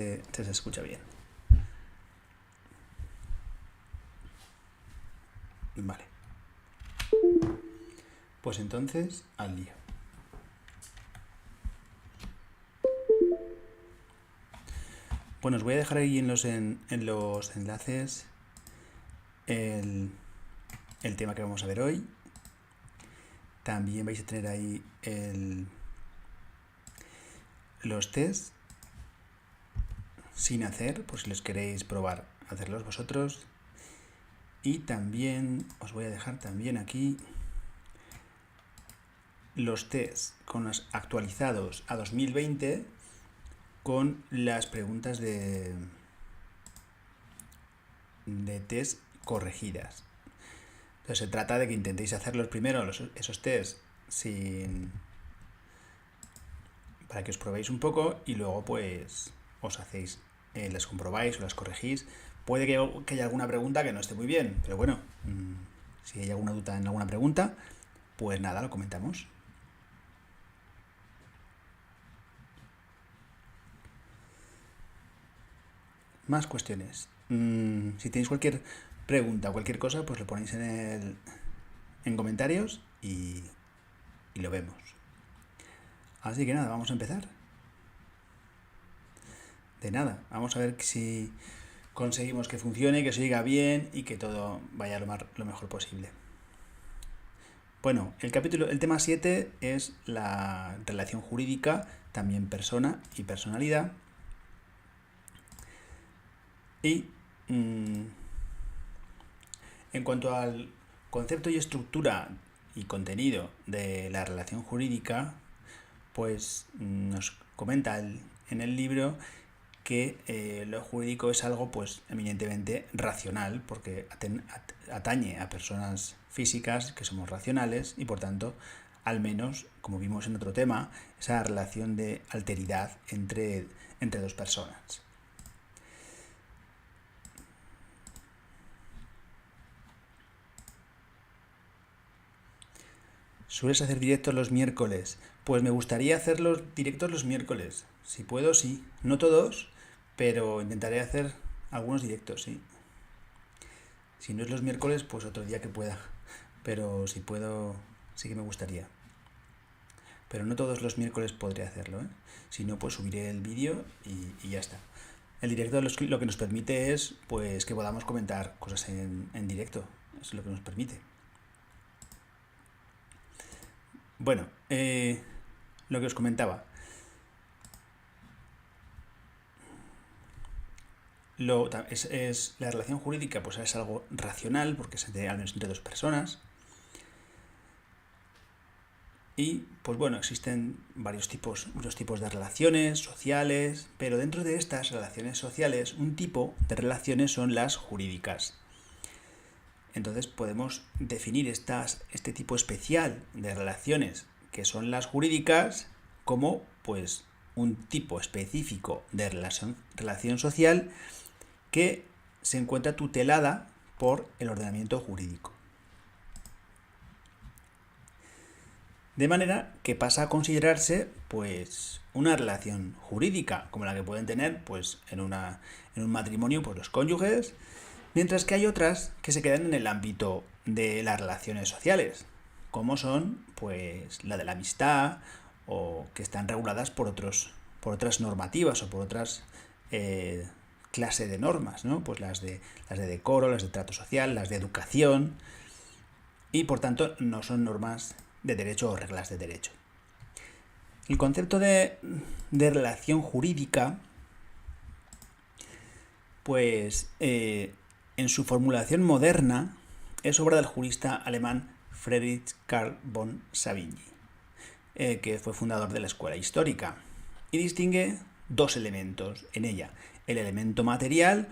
se escucha bien. Vale. Pues entonces, al lío. Bueno, os voy a dejar ahí en los enlaces el tema que vamos a ver hoy. También vais a tener ahí los test sin hacer, por si los queréis probar, hacerlos vosotros. Y también os voy a dejar también aquí los test con los actualizados a 2020 con las preguntas de test corregidas. Entonces se trata de que intentéis hacerlos primero esos test para que os probéis un poco y luego pues os hacéis, las comprobáis o las corregís. Puede que haya alguna pregunta que no esté muy bien, pero bueno, si hay alguna duda en alguna pregunta, pues nada, lo comentamos. Más cuestiones. Si tenéis cualquier pregunta o cualquier cosa, pues lo ponéis en comentarios y lo vemos. Así que nada, vamos a empezar. De nada, vamos a ver si conseguimos que funcione, que se oiga bien y que todo vaya lo mejor posible. Bueno, el tema 7 es la relación jurídica, también persona y personalidad. Y en cuanto al concepto y estructura y contenido de la relación jurídica, pues nos comenta en el libro que lo jurídico es algo pues eminentemente racional, porque atañe a personas físicas que somos racionales y por tanto, al menos, como vimos en otro tema, esa relación de alteridad entre dos personas. ¿Sueles hacer directos los miércoles? Pues me gustaría hacer los directos los miércoles. Si puedo, sí. No todos, pero intentaré hacer algunos directos, sí. Si no es los miércoles, pues otro día que pueda. Pero si puedo, sí que me gustaría. Pero no todos los miércoles podré hacerlo, ¿eh? Si no, pues subiré el vídeo y ya está. El directo lo que nos permite es pues que podamos comentar cosas en directo. Eso es lo que nos permite. Bueno, lo que os comentaba. Es la relación jurídica pues es algo racional porque es al menos entre dos personas. Y pues bueno, existen varios tipos de relaciones sociales, pero dentro de estas relaciones sociales, un tipo de relaciones son las jurídicas. Entonces podemos definir este tipo especial de relaciones que son las jurídicas como pues un tipo específico de relación social que se encuentra tutelada por el ordenamiento jurídico. De manera que pasa a considerarse pues una relación jurídica, como la que pueden tener pues en un matrimonio pues los cónyuges, mientras que hay otras que se quedan en el ámbito de las relaciones sociales, como son pues la de la amistad o que están reguladas por otras normativas o por otras clase de normas, ¿no? Pues las de decoro, las de trato social, las de educación, y por tanto no son normas de derecho o reglas de derecho. El concepto de relación jurídica, pues en su formulación moderna es obra del jurista alemán Friedrich Karl von Savigny, que fue fundador de la escuela histórica, y distingue dos elementos en ella: el elemento material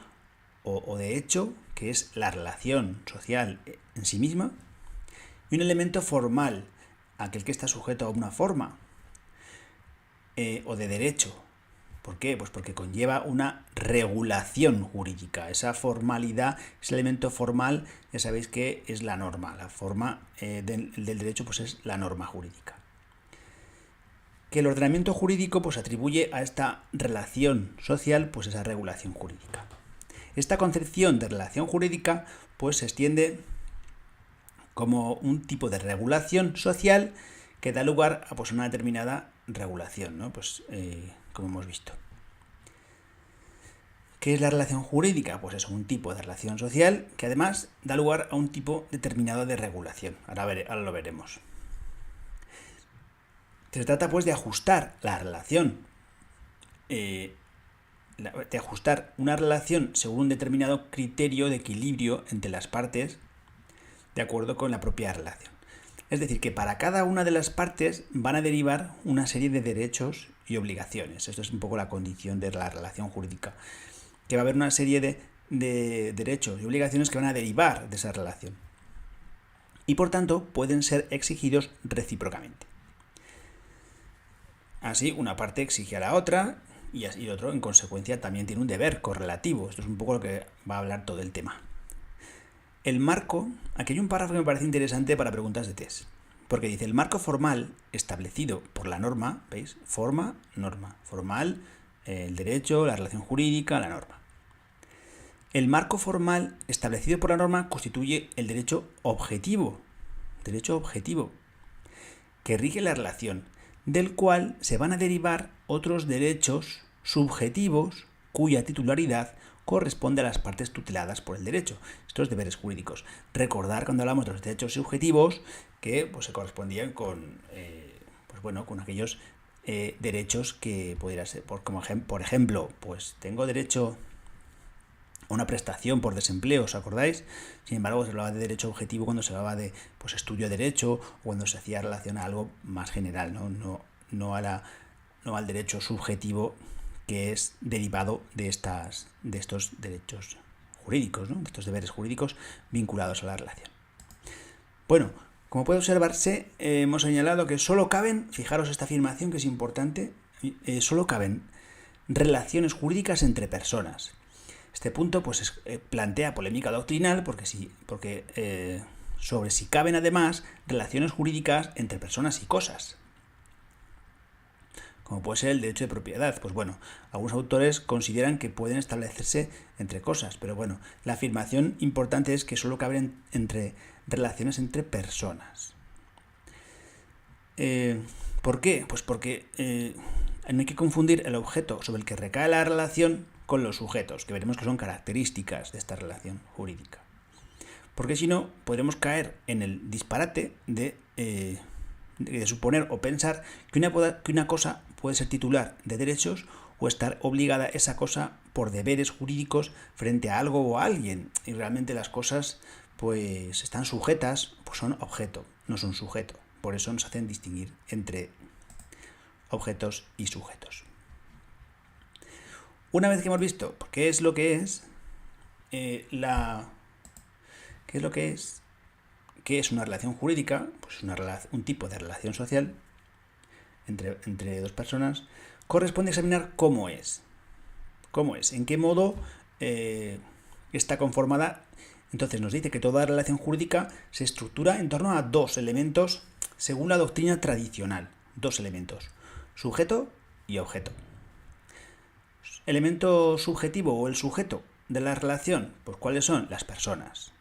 o de hecho, que es la relación social en sí misma, y un elemento formal, aquel que está sujeto a una forma o de derecho. ¿Por qué? Pues porque conlleva una regulación jurídica. Esa formalidad, ese elemento formal, ya sabéis que es la norma. La forma del derecho pues es la norma jurídica. que el ordenamiento jurídico pues atribuye a esta relación social pues esa regulación jurídica. Esta concepción de relación jurídica pues se extiende como un tipo de regulación social que da lugar a pues, una determinada regulación, ¿no? Pues, como hemos visto. ¿Qué es la relación jurídica? Pues es un tipo de relación social que además da lugar a un tipo determinado de regulación. Ahora lo veremos. Se trata pues de ajustar la relación, de ajustar una relación según un determinado criterio de equilibrio entre las partes de acuerdo con la propia relación. Es decir, que para cada una de las partes van a derivar una serie de derechos y obligaciones. Esto es un poco la condición de la relación jurídica. Que va a haber una serie de derechos y obligaciones que van a derivar de esa relación. Y por tanto pueden ser exigidos recíprocamente. Así, una parte exige a la otra y el otro, en consecuencia, también tiene un deber correlativo. Esto es un poco lo que va a hablar todo el tema. El marco, aquí hay un párrafo que me parece interesante para preguntas de test, porque dice, el marco formal establecido por la norma, ¿veis? Forma, norma. Formal, el derecho, la relación jurídica, la norma. El marco formal establecido por la norma constituye el derecho objetivo, que rige la relación, del cual se van a derivar otros derechos subjetivos cuya titularidad corresponde a las partes tuteladas por el derecho. Estos deberes jurídicos. Recordar cuando hablamos de los derechos subjetivos que pues, se correspondían con, con aquellos derechos que pudiera ser, por ejemplo, pues tengo derecho a una prestación por desempleo, ¿os acordáis? Sin embargo, se hablaba de derecho objetivo cuando se hablaba de pues, estudio de derecho o cuando se hacía relación a algo más general, no al derecho subjetivo que es derivado de estos derechos jurídicos, ¿no? De estos deberes jurídicos vinculados a la relación. Bueno, como puede observarse, hemos señalado que solo caben, fijaros esta afirmación que es importante, solo caben relaciones jurídicas entre personas. Este punto pues plantea polémica doctrinal sobre si caben además relaciones jurídicas entre personas y cosas, como puede ser el derecho de propiedad. Pues bueno, algunos autores consideran que pueden establecerse entre cosas, pero bueno, la afirmación importante es que solo caben entre relaciones entre personas. ¿Por qué? Pues porque no hay que confundir el objeto sobre el que recae la relación con los sujetos, que veremos que son características de esta relación jurídica. Porque si no, podremos caer en el disparate de suponer o pensar que una cosa puede ser titular de derechos o estar obligada esa cosa por deberes jurídicos frente a algo o a alguien. Y realmente las cosas pues están sujetas, pues son objeto, no son sujeto. Por eso nos hacen distinguir entre objetos y sujetos. Una vez que hemos visto qué es lo que es, qué es una relación jurídica, pues un tipo de relación social entre dos personas, corresponde examinar cómo es, en qué modo está conformada. Entonces nos dice que toda relación jurídica se estructura en torno a dos elementos según la doctrina tradicional. Dos elementos, sujeto y objeto. Elemento subjetivo o el sujeto de la relación, pues ¿cuáles son? Las personas.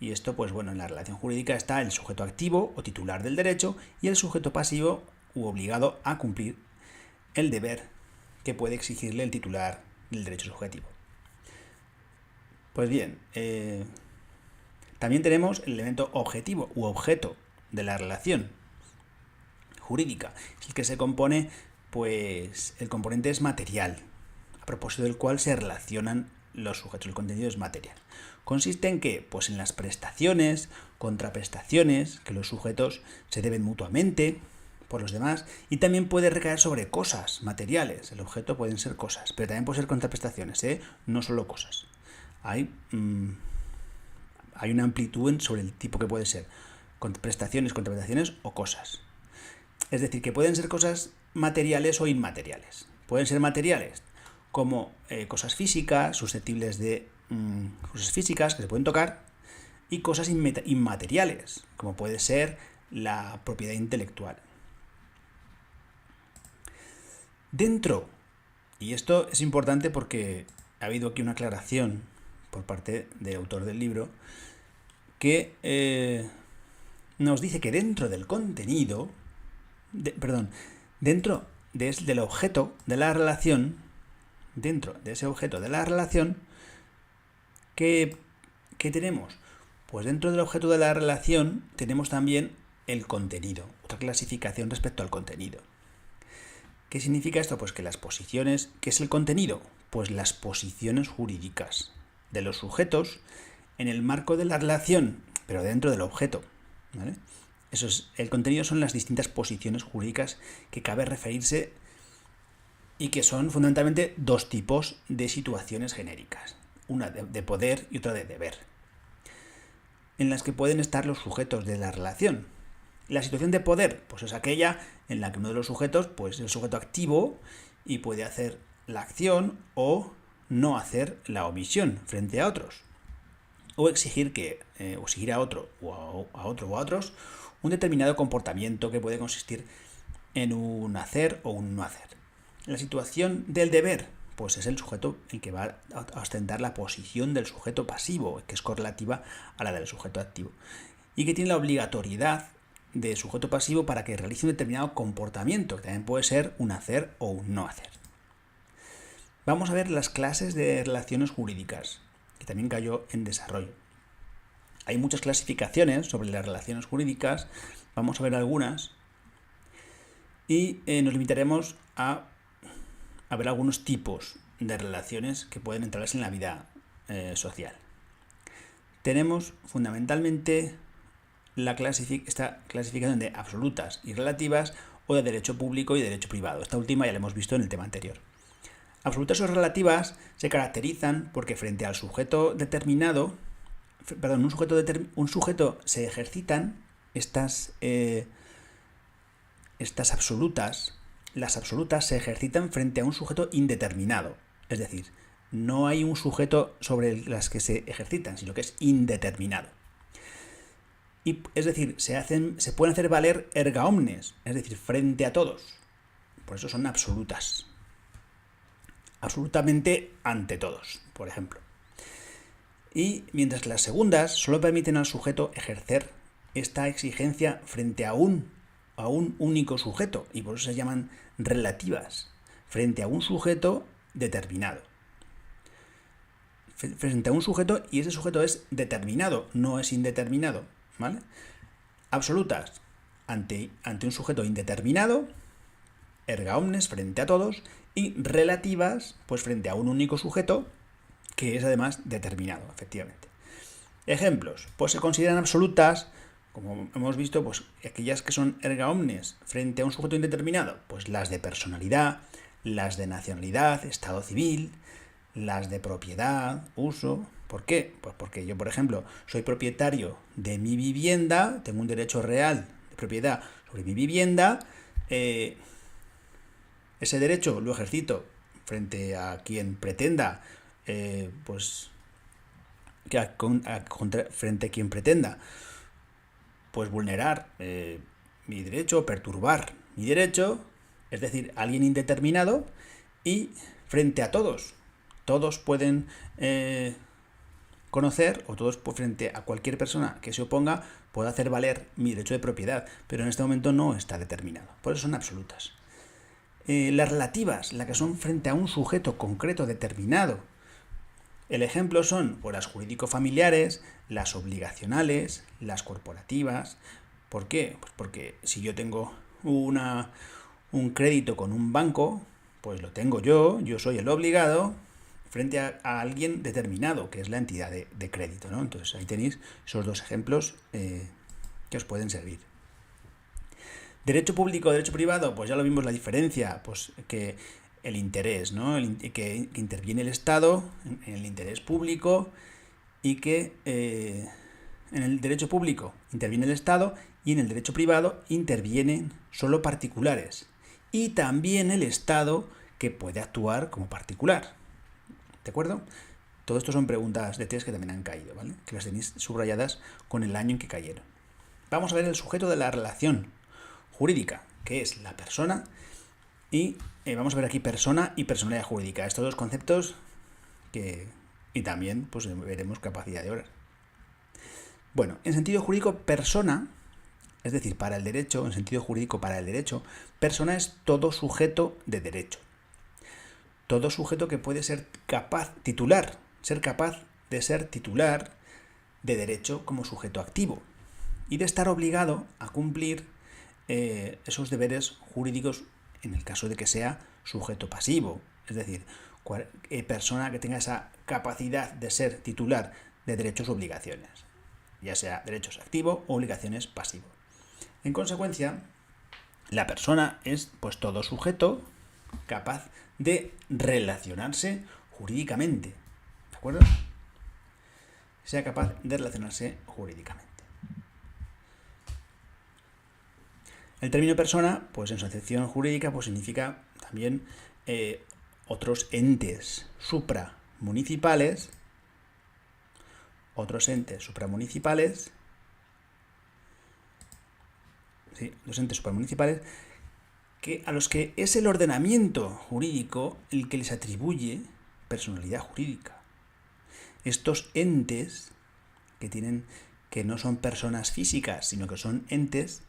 Y esto, pues bueno, en la relación jurídica está el sujeto activo o titular del derecho y el sujeto pasivo u obligado a cumplir el deber que puede exigirle el titular del derecho subjetivo. Pues bien, también tenemos el elemento objetivo u objeto de la relación jurídica, el que se compone, pues el componente es material, a propósito del cual se relacionan los sujetos, el contenido es material. Consiste en que, pues en las prestaciones, contraprestaciones, que los sujetos se deben mutuamente por los demás, y también puede recaer sobre cosas materiales. El objeto pueden ser cosas, pero también puede ser contraprestaciones, no solo cosas. Hay una amplitud sobre el tipo que puede ser prestaciones, contraprestaciones o cosas. Es decir, que pueden ser cosas materiales o inmateriales. Pueden ser materiales como cosas físicas, susceptibles de cosas físicas que se pueden tocar, y cosas inmateriales, como puede ser la propiedad intelectual. Dentro, y esto es importante porque ha habido aquí una aclaración por parte del autor del libro, que nos dice que dentro del contenido, dentro del objeto de la relación, dentro de ese objeto de la relación, ¿qué tenemos? Pues dentro del objeto de la relación tenemos también el contenido, otra clasificación respecto al contenido. ¿Qué significa esto? Pues que las posiciones, ¿qué es el contenido? Pues las posiciones jurídicas de los sujetos en el marco de la relación, pero dentro del objeto, ¿vale? Eso es, el contenido son las distintas posiciones jurídicas que cabe referirse y que son fundamentalmente dos tipos de situaciones genéricas, una de poder y otra de deber, en las que pueden estar los sujetos de la relación. La situación de poder, pues es aquella en la que uno de los sujetos, pues es el sujeto activo y puede hacer la acción o no hacer la omisión frente a otros, o exigir a otro o a otros un determinado comportamiento que puede consistir en un hacer o un no hacer. La situación del deber, pues es el sujeto el que va a ostentar la posición del sujeto pasivo, que es correlativa a la del sujeto activo, y que tiene la obligatoriedad de sujeto pasivo para que realice un determinado comportamiento, que también puede ser un hacer o un no hacer. Vamos a ver las clases de relaciones jurídicas, que también cayó en desarrollo. Hay muchas clasificaciones sobre las relaciones jurídicas, vamos a ver algunas, y nos limitaremos a ver algunos tipos de relaciones que pueden entrarse en la vida social. Tenemos fundamentalmente esta clasificación de absolutas y relativas o de derecho público y derecho privado. Esta última ya la hemos visto en el tema anterior. Absolutas o relativas se caracterizan porque frente al sujeto determinado, un sujeto se ejercitan estas absolutas. Las absolutas se ejercitan frente a un sujeto indeterminado. Es decir, no hay un sujeto sobre las que se ejercitan, sino que es indeterminado. Y, es decir, se pueden hacer valer erga omnes, es decir, frente a todos. Por eso son absolutas. Absolutamente ante todos, por ejemplo. Y mientras las segundas solo permiten al sujeto ejercer esta exigencia frente a un único sujeto, y por eso se llaman relativas, frente a un sujeto determinado. Frente a un sujeto, y ese sujeto es determinado, no es indeterminado, ¿vale? Absolutas, ante un sujeto indeterminado, erga omnes, frente a todos, y relativas, pues frente a un único sujeto, que es además determinado, efectivamente. Ejemplos, pues se consideran absolutas, como hemos visto, pues aquellas que son erga omnes frente a un sujeto indeterminado, pues las de personalidad, las de nacionalidad, estado civil, las de propiedad, uso. ¿Por qué? Pues porque yo, por ejemplo, soy propietario de mi vivienda, tengo un derecho real de propiedad sobre mi vivienda, ese derecho lo ejercito frente a quien pretenda, frente a quien pretenda pues vulnerar mi derecho, perturbar mi derecho, es decir, alguien indeterminado, y frente a todos pueden conocer, o todos frente a cualquier persona que se oponga, puede hacer valer mi derecho de propiedad, pero en este momento no está determinado, por eso son absolutas. Las relativas, las que son frente a un sujeto concreto determinado. El ejemplo son pues, las jurídico-familiares, las obligacionales, las corporativas. ¿Por qué? Pues porque si yo tengo un crédito con un banco, pues lo tengo yo soy el obligado frente a alguien determinado, que es la entidad de crédito, ¿no? Entonces ahí tenéis esos dos ejemplos que os pueden servir. Derecho público, derecho privado, pues ya lo vimos la diferencia, pues que el interés, ¿no? Que interviene el Estado en el interés público y que en el derecho público interviene el Estado y en el derecho privado intervienen solo particulares. Y también el Estado que puede actuar como particular. ¿De acuerdo? Todo esto son preguntas de test que también han caído, ¿vale? Que las tenéis subrayadas con el año en que cayeron. Vamos a ver el sujeto de la relación jurídica, que es la persona Y vamos a ver aquí persona y personalidad jurídica. Estos dos conceptos y también pues veremos capacidad de obrar. Bueno, en sentido jurídico, persona, es decir, para el derecho, en sentido jurídico para el derecho, persona es todo sujeto de derecho. Todo sujeto que puede ser capaz de ser titular de derecho como sujeto activo y de estar obligado a cumplir esos deberes jurídicos en el caso de que sea sujeto pasivo, es decir, persona que tenga esa capacidad de ser titular de derechos u obligaciones, ya sea derechos activos o obligaciones pasivos. En consecuencia, la persona es pues todo sujeto capaz de relacionarse jurídicamente, ¿de acuerdo? Sea capaz de relacionarse jurídicamente. El término persona, pues en su acepción jurídica, pues significa también otros entes supramunicipales, a los que es el ordenamiento jurídico el que les atribuye personalidad jurídica. Estos entes que no son personas físicas, sino que son entes,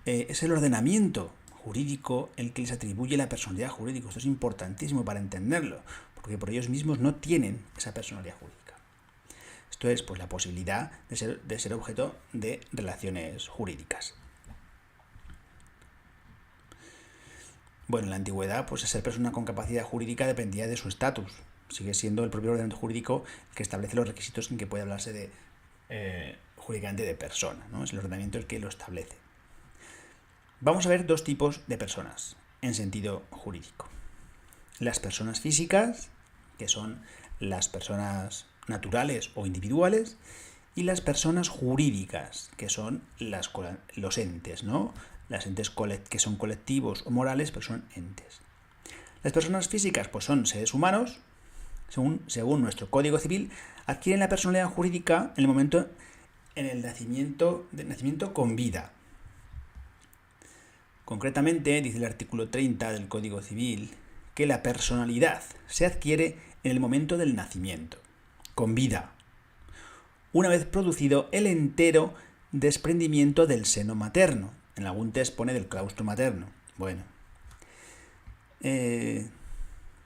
es el ordenamiento jurídico el que les atribuye la personalidad jurídica. Esto es importantísimo para entenderlo, porque por ellos mismos no tienen esa personalidad jurídica. Esto es pues la posibilidad de ser objeto de relaciones jurídicas. Bueno, en la antigüedad, pues ser persona con capacidad jurídica dependía de su estatus. Sigue siendo el propio ordenamiento jurídico el que establece los requisitos en que puede hablarse de jurídicamente de persona, ¿no? Es el ordenamiento el que lo establece. Vamos a ver dos tipos de personas en sentido jurídico. Las personas físicas, que son las personas naturales o individuales, y las personas jurídicas, que son los entes, ¿no? Las entes que son colectivos o morales, pero son entes. Las personas físicas, pues son seres humanos, según nuestro Código Civil, adquieren la personalidad jurídica en el momento en el nacimiento con vida. Concretamente, dice el artículo 30 del Código Civil, que la personalidad se adquiere en el momento del nacimiento, con vida, una vez producido el entero desprendimiento del seno materno. En algún test pone del claustro materno. Bueno,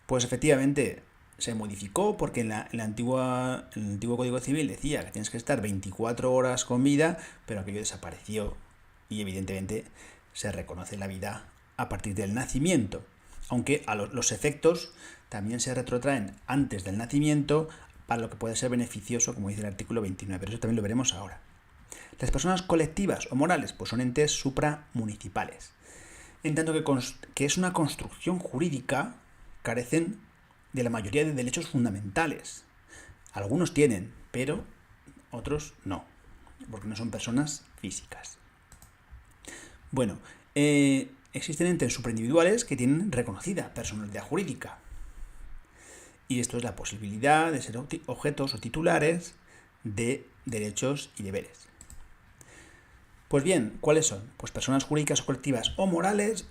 pues efectivamente se modificó porque en el antiguo Código Civil decía que tienes que estar 24 horas con vida, pero aquello desapareció y evidentemente se reconoce la vida a partir del nacimiento, aunque los efectos también se retrotraen antes del nacimiento para lo que puede ser beneficioso, como dice el artículo 29, pero eso también lo veremos ahora. Las personas colectivas o morales pues son entes supramunicipales, en tanto que es una construcción jurídica, carecen de la mayoría de derechos fundamentales. Algunos tienen, pero otros no, porque no son personas físicas. Bueno, existen entes supraindividuales que tienen reconocida personalidad jurídica. Y esto es la posibilidad de ser objetos o titulares de derechos y deberes. Pues bien, ¿cuáles son? Pues personas jurídicas o colectivas o morales.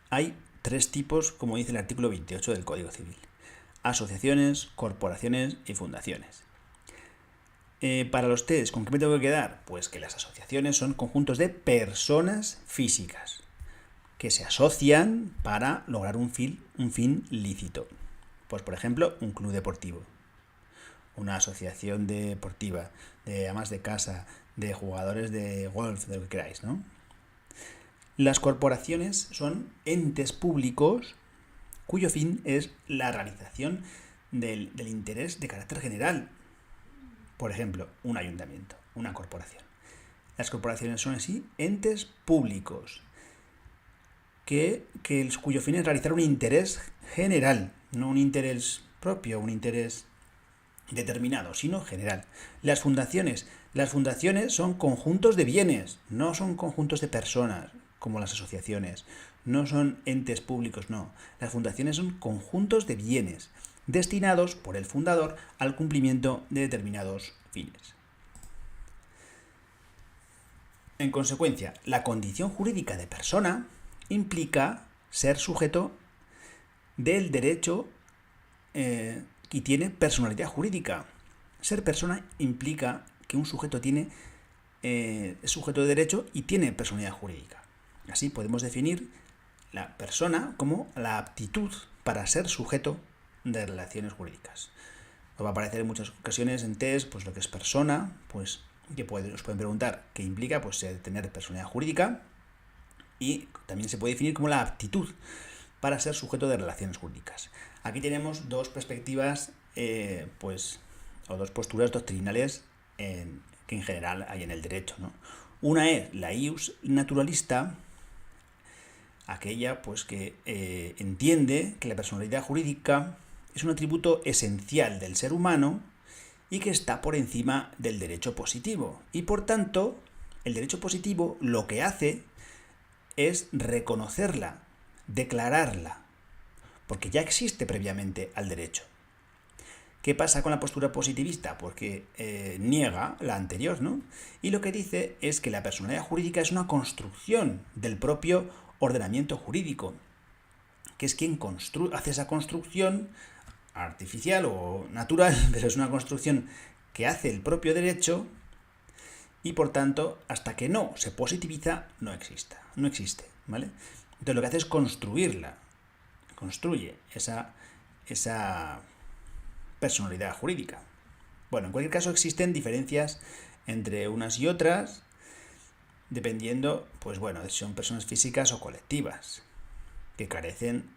Hay tres tipos, como dice el artículo 28 del Código Civil: asociaciones, corporaciones y fundaciones. Para los test, ¿con qué me tengo que quedar? Pues que las asociaciones son conjuntos de personas físicas que se asocian para lograr un fin lícito. Pues, por ejemplo, un club deportivo, una asociación deportiva, de amas de casa, de jugadores de golf, de lo que queráis, ¿no? Las corporaciones son entes públicos cuyo fin es la realización del interés de carácter general. Por ejemplo, un ayuntamiento, una corporación. Las corporaciones son así entes públicos cuyo fin es realizar un interés general, no un interés propio, un interés determinado, sino general. Las fundaciones son conjuntos de bienes, no son conjuntos de personas, como las asociaciones. No son entes públicos, no. Las fundaciones son conjuntos de bienes destinados por el fundador al cumplimiento de determinados fines. En consecuencia, la condición jurídica de persona implica ser sujeto del derecho y tiene personalidad jurídica. Ser persona implica que un sujeto es sujeto de derecho y tiene personalidad jurídica. Así podemos definir la persona como la aptitud para ser sujeto de relaciones jurídicas. Nos va a aparecer en muchas ocasiones en test pues lo que es persona, pues que nos pueden preguntar qué implica, pues tener personalidad jurídica, y también se puede definir como la aptitud para ser sujeto de relaciones jurídicas. Aquí tenemos dos perspectivas, o dos posturas doctrinales que en general hay en el derecho, ¿no? Una es la ius naturalista, aquella pues que entiende que la personalidad jurídica es un atributo esencial del ser humano y que está por encima del derecho positivo. Y por tanto, el derecho positivo lo que hace es reconocerla, declararla, porque ya existe previamente al derecho. ¿Qué pasa con la postura positivista? Porque niega la anterior, ¿no? Y lo que dice es que la personalidad jurídica es una construcción del propio ordenamiento jurídico, que es quien hace esa construcción artificial o natural, pero es una construcción que hace el propio derecho y por tanto, hasta que no se positiviza, no existe, ¿vale? Entonces lo que hace es construirla, construye esa personalidad jurídica. Bueno, en cualquier caso existen diferencias entre unas y otras, dependiendo, pues bueno, si son personas físicas o colectivas, que carecen,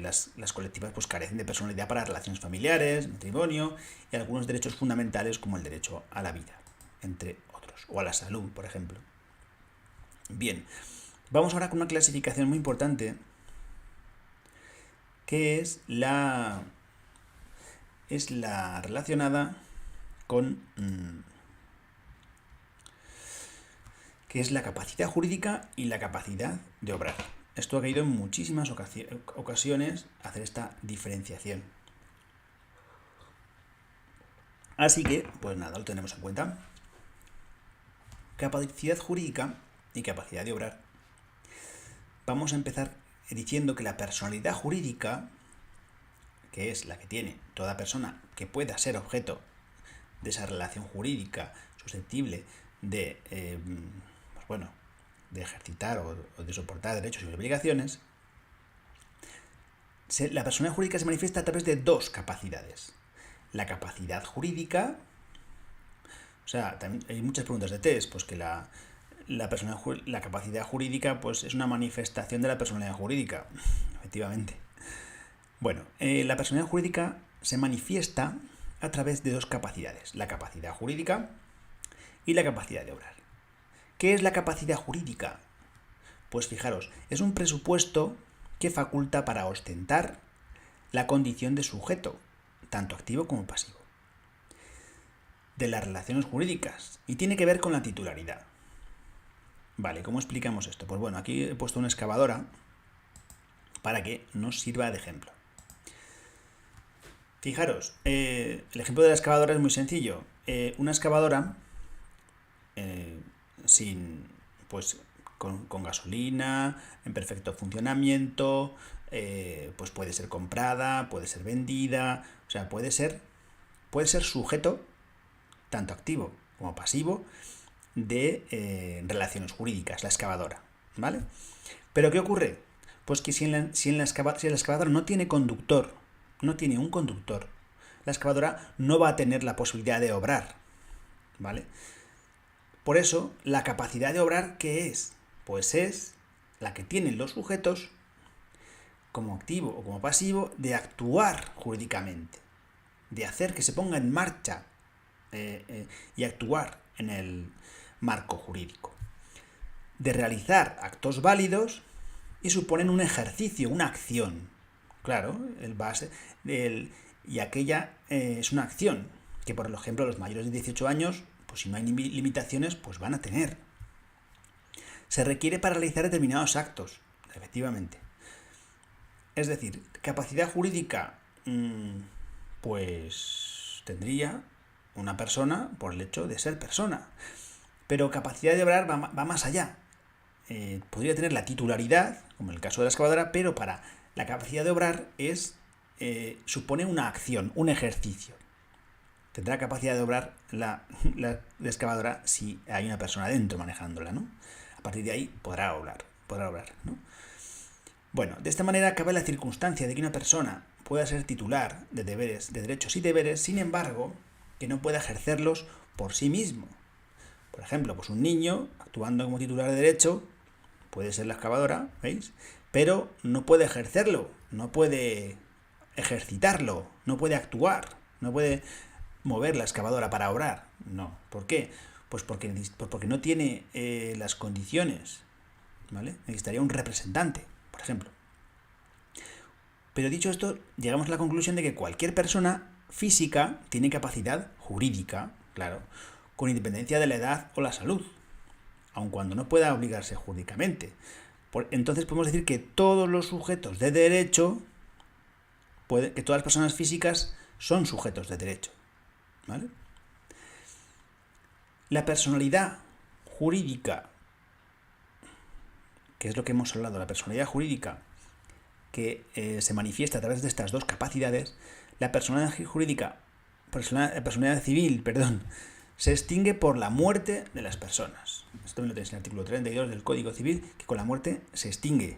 las colectivas pues carecen de personalidad para relaciones familiares, matrimonio y algunos derechos fundamentales como el derecho a la vida, entre otros, o a la salud, por ejemplo. Bien, vamos ahora con una clasificación muy importante, que es la relacionada con que es la capacidad jurídica y la capacidad de obrar. Esto ha caído en muchísimas ocasiones hacer esta diferenciación. Así que, pues nada, lo tenemos en cuenta. Capacidad jurídica y capacidad de obrar. Vamos a empezar diciendo que la personalidad jurídica, que es la que tiene toda persona que pueda ser objeto de esa relación jurídica susceptible de, de ejercitar o de soportar derechos y obligaciones, la personalidad jurídica se manifiesta a través de dos capacidades. La capacidad jurídica, o sea, también hay muchas preguntas de test, pues que la capacidad jurídica pues es una manifestación de la personalidad jurídica, efectivamente. Bueno, la personalidad jurídica se manifiesta a través de dos capacidades, la capacidad jurídica y la capacidad de obrar. ¿Qué es la capacidad jurídica? Pues fijaros, es un presupuesto que faculta para ostentar la condición de sujeto, tanto activo como pasivo, de las relaciones jurídicas, y tiene que ver con la titularidad. Vale, ¿cómo explicamos esto? Pues bueno, aquí he puesto una excavadora para que nos sirva de ejemplo. Fijaros, el ejemplo de la excavadora es muy sencillo. Una excavadora con gasolina, en perfecto funcionamiento, pues puede ser comprada, puede ser vendida, o sea, puede ser sujeto, tanto activo como pasivo, de relaciones jurídicas, la excavadora, ¿vale? Pero ¿qué ocurre? Pues que si la excavadora no tiene conductor, no tiene un conductor, la excavadora no va a tener la posibilidad de obrar, ¿vale? Por eso, la capacidad de obrar, ¿qué es? Pues es la que tienen los sujetos, como activo o como pasivo, de actuar jurídicamente, de hacer que se ponga en marcha y actuar en el marco jurídico, de realizar actos válidos y suponen un ejercicio, una acción. Claro, y aquella es una acción que, por ejemplo, los mayores de 18 años, pues si no hay limitaciones, pues van a tener. Se requiere para realizar determinados actos, efectivamente. Es decir, capacidad jurídica, pues tendría una persona por el hecho de ser persona. Pero capacidad de obrar va más allá. podría tener la titularidad, como en el caso de la excavadora, pero para la capacidad de obrar supone una acción, un ejercicio. Tendrá capacidad de obrar la excavadora si hay una persona dentro manejándola, ¿no? A partir de ahí podrá obrar, ¿no? Bueno, de esta manera cabe la circunstancia de que una persona pueda ser titular de derechos y deberes, sin embargo, que no pueda ejercerlos por sí mismo. Por ejemplo, pues un niño actuando como titular de derecho puede ser la excavadora, ¿veis? Pero no puede ejercerlo, no puede ejercitarlo, no puede actuar, no puede mover la excavadora para obrar. No. ¿Por qué? Pues porque no tiene las condiciones, ¿vale? Necesitaría un representante, por ejemplo. Pero dicho esto, llegamos a la conclusión de que cualquier persona física tiene capacidad jurídica, claro, con independencia de la edad o la salud, aun cuando no pueda obligarse jurídicamente. Entonces podemos decir que todos los sujetos de derecho, que todas las personas físicas son sujetos de derecho, ¿vale? La personalidad jurídica, que es lo que hemos hablado, la personalidad jurídica que se manifiesta a través de estas dos capacidades, la personalidad civil, se extingue por la muerte de las personas. Esto me lo tenéis en el artículo 32 del Código Civil, que con la muerte se extingue.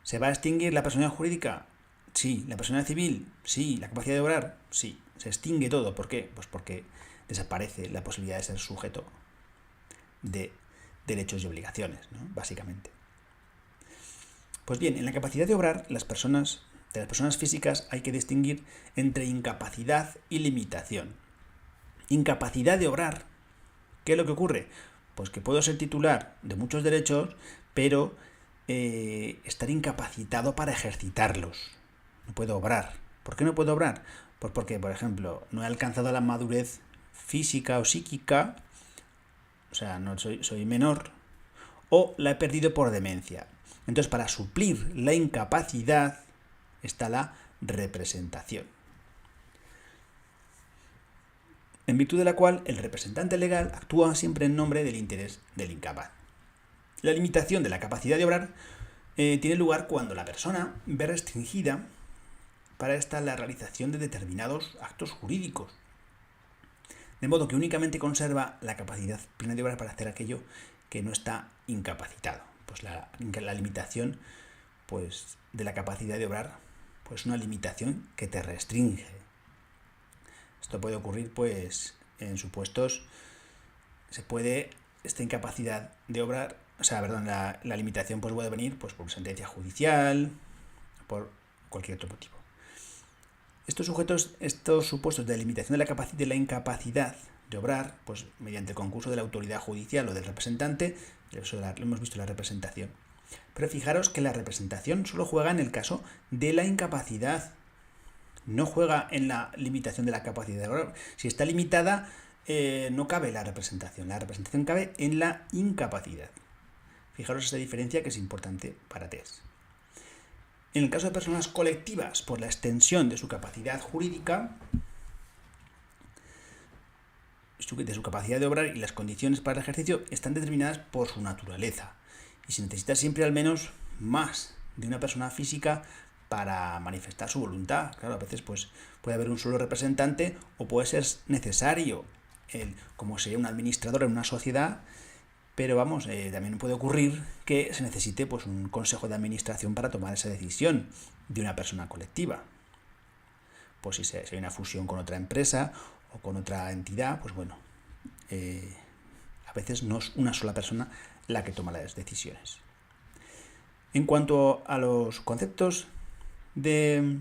¿Se va a extinguir la personalidad jurídica? Sí. ¿La personalidad civil? Sí. ¿La capacidad de obrar? Sí. Se extingue todo. ¿Por qué? Pues porque desaparece la posibilidad de ser sujeto de derechos y obligaciones, ¿no? Básicamente. Pues bien, en la capacidad de obrar, de las personas físicas hay que distinguir entre incapacidad y limitación. Incapacidad de obrar. ¿Qué es lo que ocurre? Pues que puedo ser titular de muchos derechos, pero estar incapacitado para ejercitarlos. No puedo obrar. ¿Por qué no puedo obrar? Pues porque, por ejemplo, no he alcanzado la madurez física o psíquica, o sea, no soy menor, o la he perdido por demencia. Entonces, para suplir la incapacidad está la representación, en virtud de la cual el representante legal actúa siempre en nombre del interés del incapaz. La limitación de la capacidad de obrar tiene lugar cuando la persona ve restringida para esta la realización de determinados actos jurídicos, de modo que únicamente conserva la capacidad plena de obrar para hacer aquello que no está incapacitado. Pues la limitación, pues, de la capacidad de obrar, pues una limitación que te restringe. Esto puede ocurrir, pues, en supuestos, esta incapacidad de obrar, la limitación pues puede venir pues por sentencia judicial, por cualquier otro motivo. Estos supuestos de limitación de la incapacidad de obrar, pues mediante el concurso de la autoridad judicial o del representante, eso lo hemos visto en la representación. Pero fijaros que la representación solo juega en el caso de la incapacidad, no juega en la limitación de la capacidad de obrar. Si está limitada, no cabe la representación cabe en la incapacidad. Fijaros esa diferencia que es importante para TES. En el caso de personas colectivas, por la extensión de su capacidad jurídica, de su capacidad de obrar y las condiciones para el ejercicio están determinadas por su naturaleza. Y se necesita siempre al menos más de una persona física para manifestar su voluntad. Claro, a veces pues, puede haber un solo representante o puede ser necesario, como sería un administrador en una sociedad, pero también puede ocurrir que se necesite pues, un consejo de administración para tomar esa decisión de una persona colectiva. Pues si hay una fusión con otra empresa o con otra entidad, pues bueno, a veces no es una sola persona la que toma las decisiones. En cuanto a los conceptos de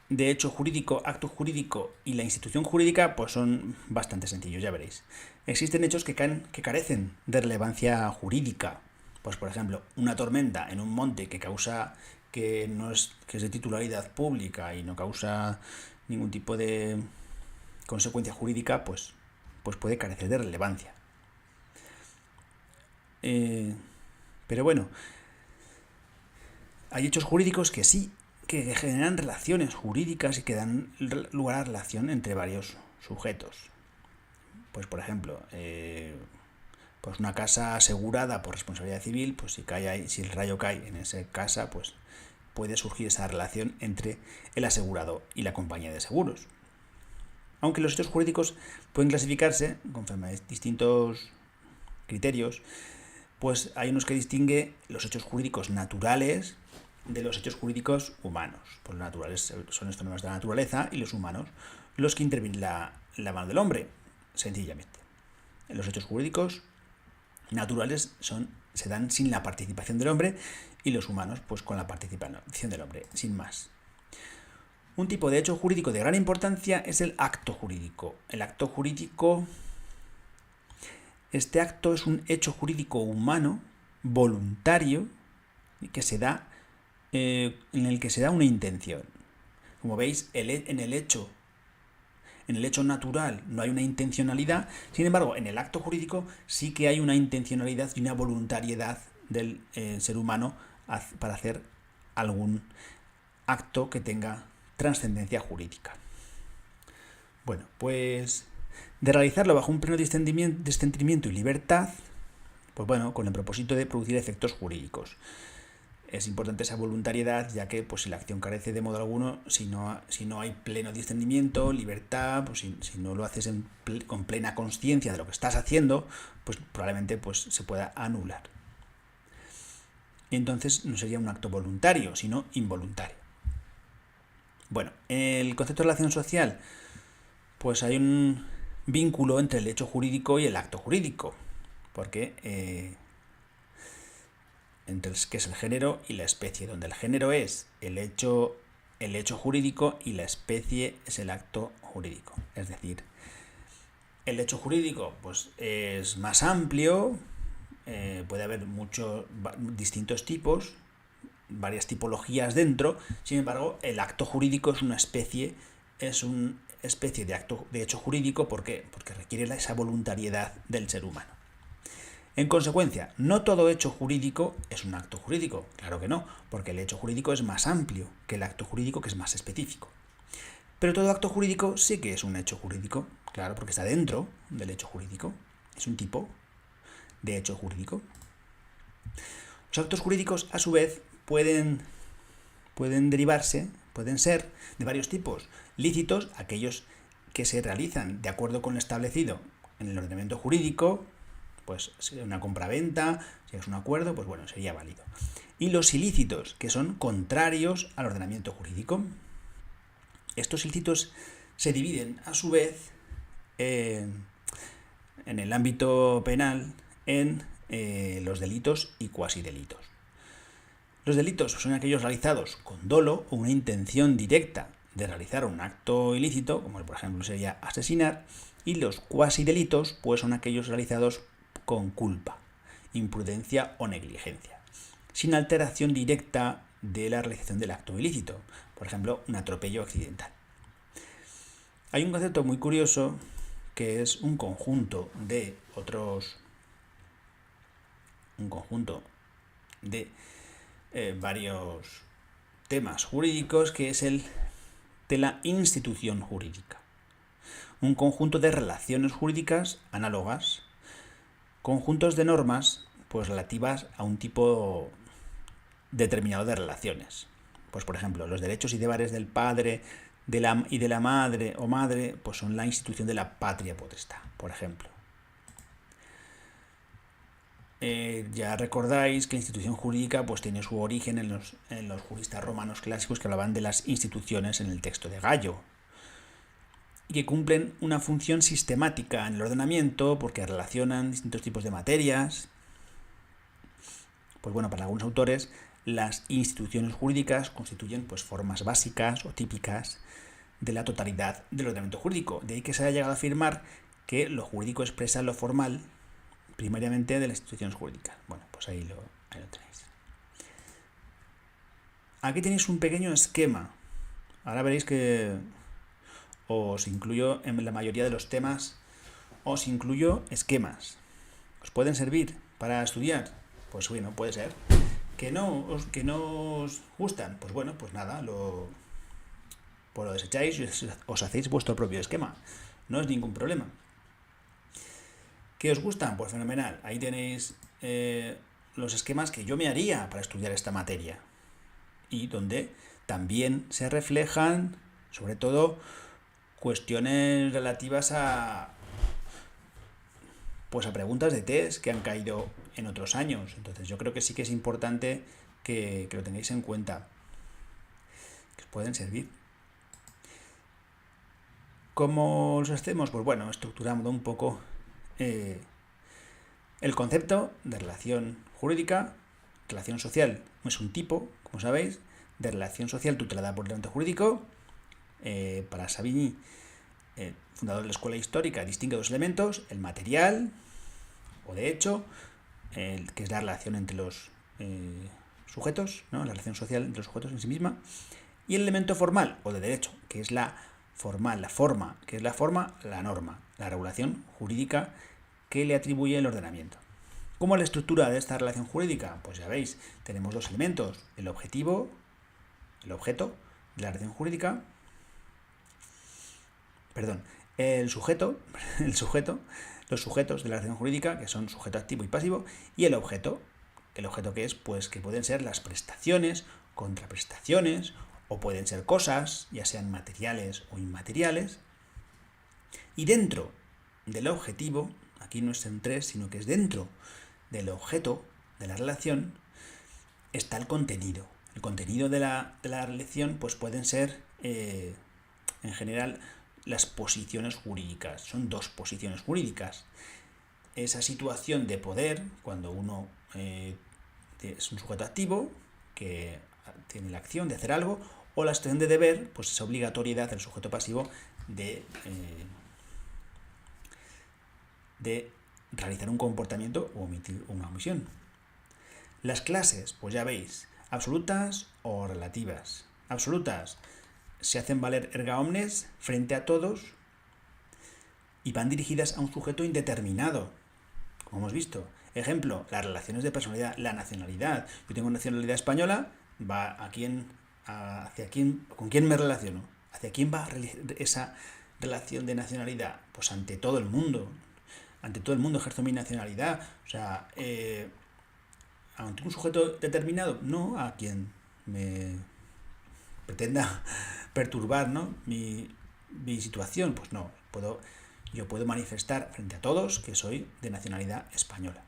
hecho jurídico, acto jurídico y la institución jurídica, pues son bastante sencillos, ya veréis. Existen hechos que carecen de relevancia jurídica. Pues por ejemplo, una tormenta en un monte que es de titularidad pública y no causa ningún tipo de consecuencia jurídica, pues puede carecer de relevancia. Pero bueno, hay hechos jurídicos que sí, que generan relaciones jurídicas y que dan lugar a relación entre varios sujetos. Pues por ejemplo, Pues una casa asegurada por responsabilidad civil, pues si el rayo cae en esa casa, pues puede surgir esa relación entre el asegurado y la compañía de seguros. Aunque los hechos jurídicos pueden clasificarse conforme a distintos criterios, pues hay unos que distinguen los hechos jurídicos naturales de los hechos jurídicos humanos. Pues los naturales son los fenómenos de la naturaleza y los humanos los que intervienen la mano del hombre, sencillamente. Los hechos jurídicos naturales se dan sin la participación del hombre y los humanos pues con la participación del hombre, sin más. Un tipo de hecho jurídico de gran importancia es el acto jurídico. El acto jurídico, este acto es un hecho jurídico humano, voluntario, que se da, en el que se da una intención. Como veis, en el hecho natural no hay una intencionalidad, sin embargo, en el acto jurídico sí que hay una intencionalidad y una voluntariedad del ser humano para hacer algún acto que tenga trascendencia jurídica. Bueno, pues de realizarlo bajo un pleno discernimiento y libertad, pues bueno, con el propósito de producir efectos jurídicos. Es importante esa voluntariedad, ya que pues, si la acción carece de modo alguno, si no hay pleno discernimiento, libertad, pues si no lo haces con plena conciencia de lo que estás haciendo, pues probablemente pues, se pueda anular. Entonces no sería un acto voluntario, sino involuntario. Bueno, el concepto de relación social, pues hay un vínculo entre el hecho jurídico y el acto jurídico, porque entre el que es el género y la especie, donde el género es el hecho jurídico y la especie es el acto jurídico. Es decir, el hecho jurídico pues, es más amplio, puede haber distintos tipos, varias tipologías dentro, sin embargo, el acto jurídico es una especie de hecho jurídico. ¿Por qué? Porque requiere esa voluntariedad del ser humano. En consecuencia, no todo hecho jurídico es un acto jurídico, claro que no, porque el hecho jurídico es más amplio que el acto jurídico, que es más específico. Pero todo acto jurídico sí que es un hecho jurídico, claro, porque está dentro del hecho jurídico, es un tipo de hecho jurídico. Los actos jurídicos, a su vez, pueden ser de varios tipos. Lícitos, aquellos que se realizan de acuerdo con lo establecido en el ordenamiento jurídico, pues si es una compraventa, si es un acuerdo, pues bueno, sería válido. Y los ilícitos, que son contrarios al ordenamiento jurídico. Estos ilícitos se dividen, a su vez, en el ámbito penal, en los delitos y cuasidelitos. Los delitos son aquellos realizados con dolo o una intención directa de realizar un acto ilícito, como por ejemplo sería asesinar, y los cuasidelitos pues son aquellos realizados con culpa, imprudencia o negligencia, sin alteración directa de la realización del acto ilícito, por ejemplo, un atropello accidental. Hay un concepto muy curioso que es un conjunto de varios temas jurídicos, que es el de la institución jurídica. Un conjunto de relaciones jurídicas análogas, conjuntos de normas pues relativas a un tipo determinado de relaciones. Pues por ejemplo, los derechos y deberes del padre y de la madre o madre pues son la institución de la patria potestad, por ejemplo. Ya recordáis que la institución jurídica pues tiene su origen en los juristas romanos clásicos, que hablaban de las instituciones en el texto de Gallo, y que cumplen una función sistemática en el ordenamiento porque relacionan distintos tipos de materias. Pues bueno, para algunos autores las instituciones jurídicas constituyen pues formas básicas o típicas de la totalidad del ordenamiento jurídico. De ahí que se haya llegado a afirmar que lo jurídico expresa lo formal primariamente de las instituciones jurídicas. Bueno, pues ahí lo tenéis. Aquí tenéis un pequeño esquema. Ahora veréis que os incluyo en la mayoría de los temas, os incluyo esquemas. ¿Os pueden servir para estudiar? Pues bueno, puede ser. ¿Que no os gustan? Pues bueno, pues nada, lo desecháis y os hacéis vuestro propio esquema. No es ningún problema. ¿Qué os gustan? Pues fenomenal. Ahí tenéis los esquemas que yo me haría para estudiar esta materia. Y donde también se reflejan, sobre todo, cuestiones relativas pues a preguntas de test que han caído en otros años. Entonces yo creo que sí que es importante que lo tengáis en cuenta, que os pueden servir. ¿Cómo los hacemos? Pues bueno, estructurando un poco el concepto de relación jurídica. Relación social es un tipo, como sabéis, de relación social tutelada por el ordenamiento jurídico. Para Savigny, fundador de la escuela histórica, distingue dos elementos: el material o de hecho, que es la relación entre los sujetos, ¿no? La relación social entre los sujetos en sí misma, y el elemento formal o de derecho, que es la formal, la forma, que es la forma, la norma, la regulación jurídica que le atribuye el ordenamiento. ¿Cómo es la estructura de esta relación jurídica? Pues ya veis, tenemos dos elementos: el objetivo, el objeto de la relación jurídica, el sujeto, los sujetos de la relación jurídica, que son sujeto activo y pasivo, y el objeto que es, pues que pueden ser las prestaciones, contraprestaciones, o pueden ser cosas, ya sean materiales o inmateriales. Y dentro del objetivo, aquí no es en tres, sino que es dentro del objeto de la relación, está el contenido. El contenido de la relación pues pueden ser, en general, las posiciones jurídicas. Son dos posiciones jurídicas. Esa situación de poder, cuando uno es un sujeto activo, que tiene la acción de hacer algo, o la situación de deber, pues esa obligatoriedad del sujeto pasivo de realizar un comportamiento o omitir una omisión. Las clases, pues ya veis, absolutas o relativas. Absolutas se hacen valer erga omnes frente a todos y van dirigidas a un sujeto indeterminado, como hemos visto. Ejemplo, las relaciones de personalidad, la nacionalidad. Yo tengo nacionalidad española, ¿con quién me relaciono? ¿Hacia quién va esa relación de nacionalidad? Pues ante todo el mundo. Ante todo el mundo ejerzo mi nacionalidad. O sea, ante un sujeto determinado, no a quien me pretenda perturbar, ¿no? mi situación. Pues no, yo puedo manifestar frente a todos que soy de nacionalidad española,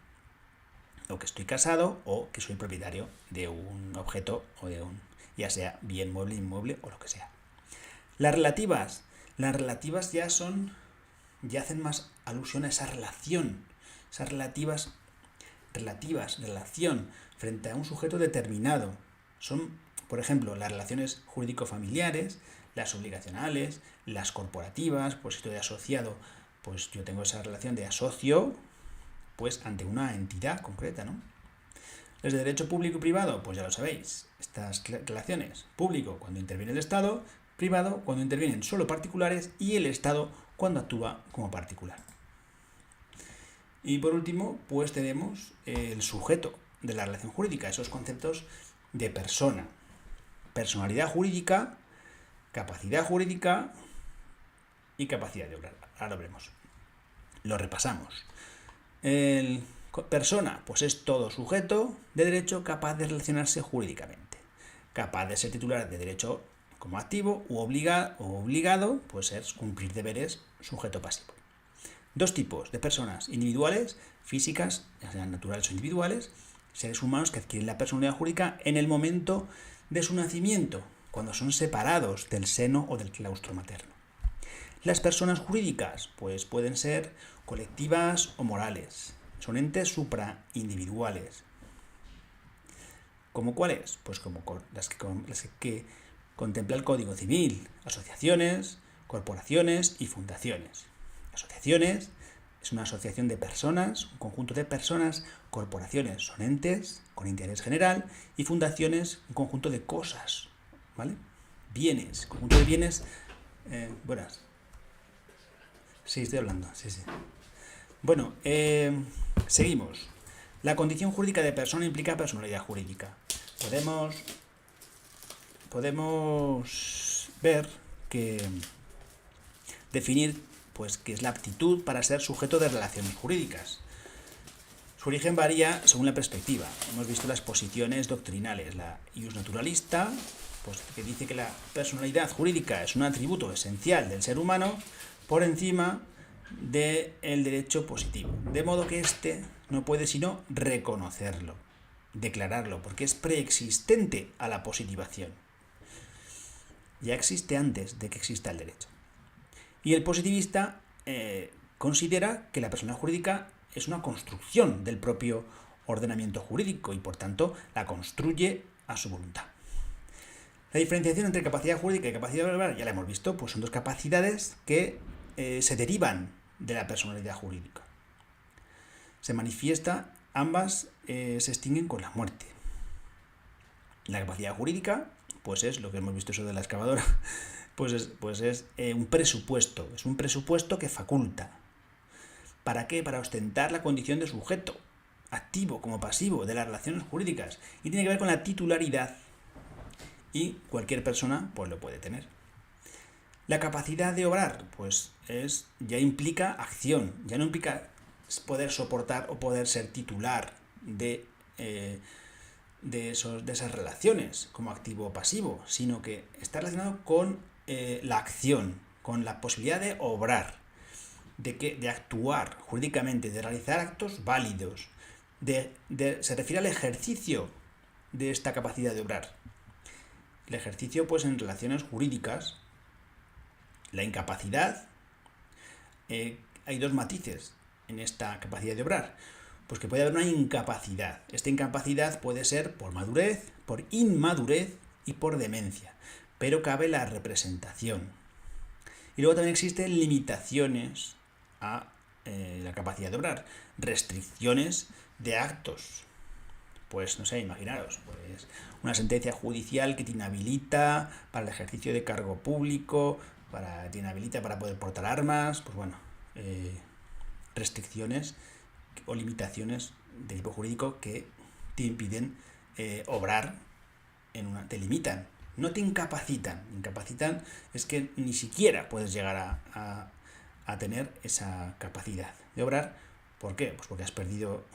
o que estoy casado, o que soy propietario de un objeto, o de ya sea bien mueble, inmueble, o lo que sea. Las relativas ya hacen más alusión a esa relación, esas relativas, relación frente a un sujeto determinado. Son, por ejemplo, las relaciones jurídico-familiares, las obligacionales, las corporativas. Pues si estoy asociado, pues yo tengo esa relación de asocio, pues ante una entidad concreta, ¿no? Las de derecho público y privado, pues ya lo sabéis, estas relaciones: público cuando interviene el Estado, privado cuando intervienen solo particulares, y el Estado cuando actúa como particular. Y por último, pues tenemos el sujeto de la relación jurídica, esos conceptos de persona, personalidad jurídica, capacidad jurídica y capacidad de obrar. Ahora lo veremos. Lo repasamos. El persona, pues es todo sujeto de derecho capaz de relacionarse jurídicamente, capaz de ser titular de derecho como activo u obligado, pues ser cumplir deberes, sujeto pasivo. Dos tipos de personas: individuales, físicas, ya sean naturales o individuales, seres humanos que adquieren la personalidad jurídica en el momento de su nacimiento, cuando son separados del seno o del claustro materno. Las personas jurídicas, pues pueden ser colectivas o morales. Son entes supraindividuales. ¿Cómo cuáles? Pues como las que contempla el Código Civil: asociaciones, corporaciones y fundaciones. Asociaciones es una asociación de personas, un conjunto de personas. Corporaciones son entes con interés general, y fundaciones un conjunto de cosas, ¿vale? Bienes, conjunto de bienes. Buenas. Sí, estoy hablando, sí. Bueno, seguimos. La condición jurídica de persona implica personalidad jurídica. Podemos ver que definir pues que es la aptitud para ser sujeto de relaciones jurídicas. Su origen varía según la perspectiva. Hemos visto las posiciones doctrinales, la ius naturalista, pues que dice que la personalidad jurídica es un atributo esencial del ser humano por encima del derecho positivo, de modo que éste no puede sino reconocerlo, declararlo, porque es preexistente a la positivación. Ya existe antes de que exista el derecho. Y el positivista considera que la personalidad jurídica es una construcción del propio ordenamiento jurídico y, por tanto, la construye a su voluntad. La diferenciación entre capacidad jurídica y capacidad verbal, ya la hemos visto, pues son dos capacidades que se derivan de la personalidad jurídica. Se manifiesta, ambas se extinguen con la muerte. La capacidad jurídica, pues es lo que hemos visto eso de la excavadora, pues es un presupuesto, es un presupuesto que faculta. ¿Para qué? Para ostentar la condición de sujeto, activo como pasivo, de las relaciones jurídicas, y tiene que ver con la titularidad, y cualquier persona pues lo puede tener. La capacidad de obrar, pues ya implica acción, ya no implica poder soportar o poder ser titular de esas relaciones como activo o pasivo, sino que está relacionado con la acción, con la posibilidad de obrar, de actuar jurídicamente, de realizar actos válidos, se refiere al ejercicio de esta capacidad de obrar. El ejercicio, pues en relaciones jurídicas, la incapacidad, hay dos matices en esta capacidad de obrar. Pues que puede haber una incapacidad. Esta incapacidad puede ser por madurez, por inmadurez y por demencia. Pero cabe la representación. Y luego también existen limitaciones a la capacidad de obrar. Restricciones de actos. Pues no sé, imaginaros, pues una sentencia judicial que te inhabilita para el ejercicio de cargo público, te inhabilita para poder portar armas, pues bueno, restricciones o limitaciones de tipo jurídico que te impiden obrar te limitan, no te incapacitan. Incapacitan es que ni siquiera puedes llegar a tener esa capacidad de obrar. ¿Por qué? Pues porque has perdido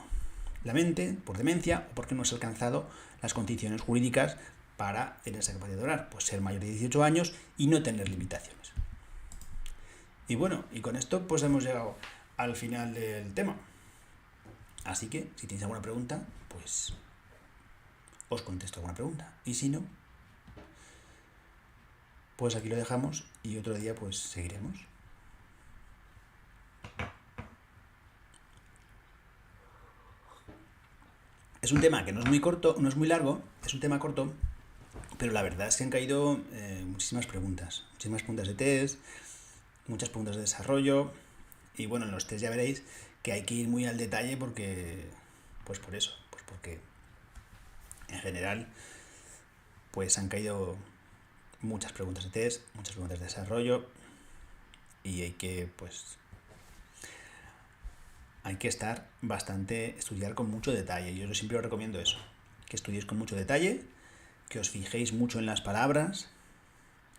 la mente por demencia o porque no has alcanzado las condiciones jurídicas para tener esa capacidad de obrar, pues ser mayor de 18 años y no tener limitaciones. Y bueno, y con esto pues hemos llegado al final del tema. Así que, si tenéis alguna pregunta, pues os contesto alguna pregunta. Y si no, pues aquí lo dejamos y otro día pues seguiremos. Es un tema que no es muy corto, no es muy largo, es un tema corto, pero la verdad es que han caído muchísimas preguntas de test, muchas preguntas de desarrollo, y bueno, en los test ya veréis que hay que ir muy al detalle porque, pues por eso, pues porque en general pues han caído muchas preguntas de test, muchas preguntas de desarrollo, y hay que estudiar con mucho detalle. Yo siempre os recomiendo eso, que estudiéis con mucho detalle, que os fijéis mucho en las palabras,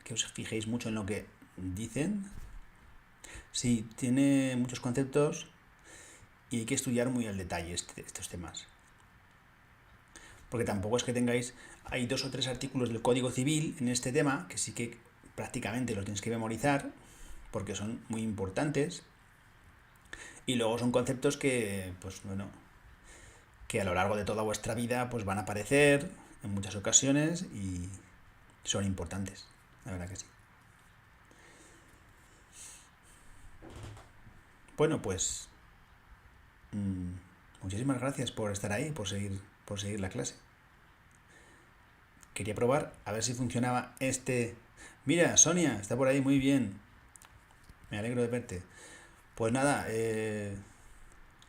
que os fijéis mucho en lo que dicen. Sí, tiene muchos conceptos y hay que estudiar muy al detalle estos temas. Porque tampoco es que hay 2 o 3 artículos del Código Civil en este tema que sí que prácticamente los tienes que memorizar porque son muy importantes. Y luego son conceptos que, pues bueno, que a lo largo de toda vuestra vida pues van a aparecer en muchas ocasiones y son importantes, la verdad que sí. Bueno, pues muchísimas gracias por estar ahí, por seguir la clase. Quería probar a ver si funcionaba este. Mira, Sonia, está por ahí, muy bien. Me alegro de verte. Pues nada,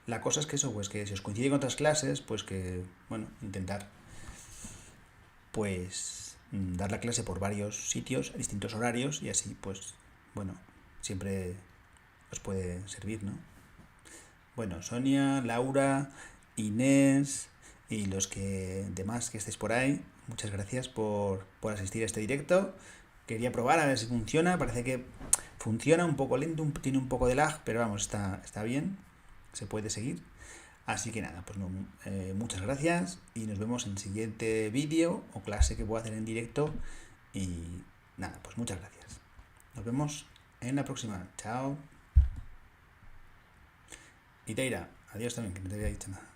la cosa es que eso, pues que si os coincide con otras clases, pues que, bueno, intentar pues dar la clase por varios sitios, a distintos horarios, y así, pues, bueno, siempre os puede servir, ¿no? Bueno, Sonia, Laura, Inés y los demás que estéis por ahí, muchas gracias por asistir a este directo. Quería probar a ver si funciona, parece que Funciona un poco lento, tiene un poco de lag, pero vamos, está bien, se puede seguir. Así que nada, pues muchas gracias y nos vemos en el siguiente vídeo o clase que pueda hacer en directo. Y nada, pues muchas gracias. Nos vemos en la próxima. Chao. Y Teira, adiós también, que no te había dicho nada.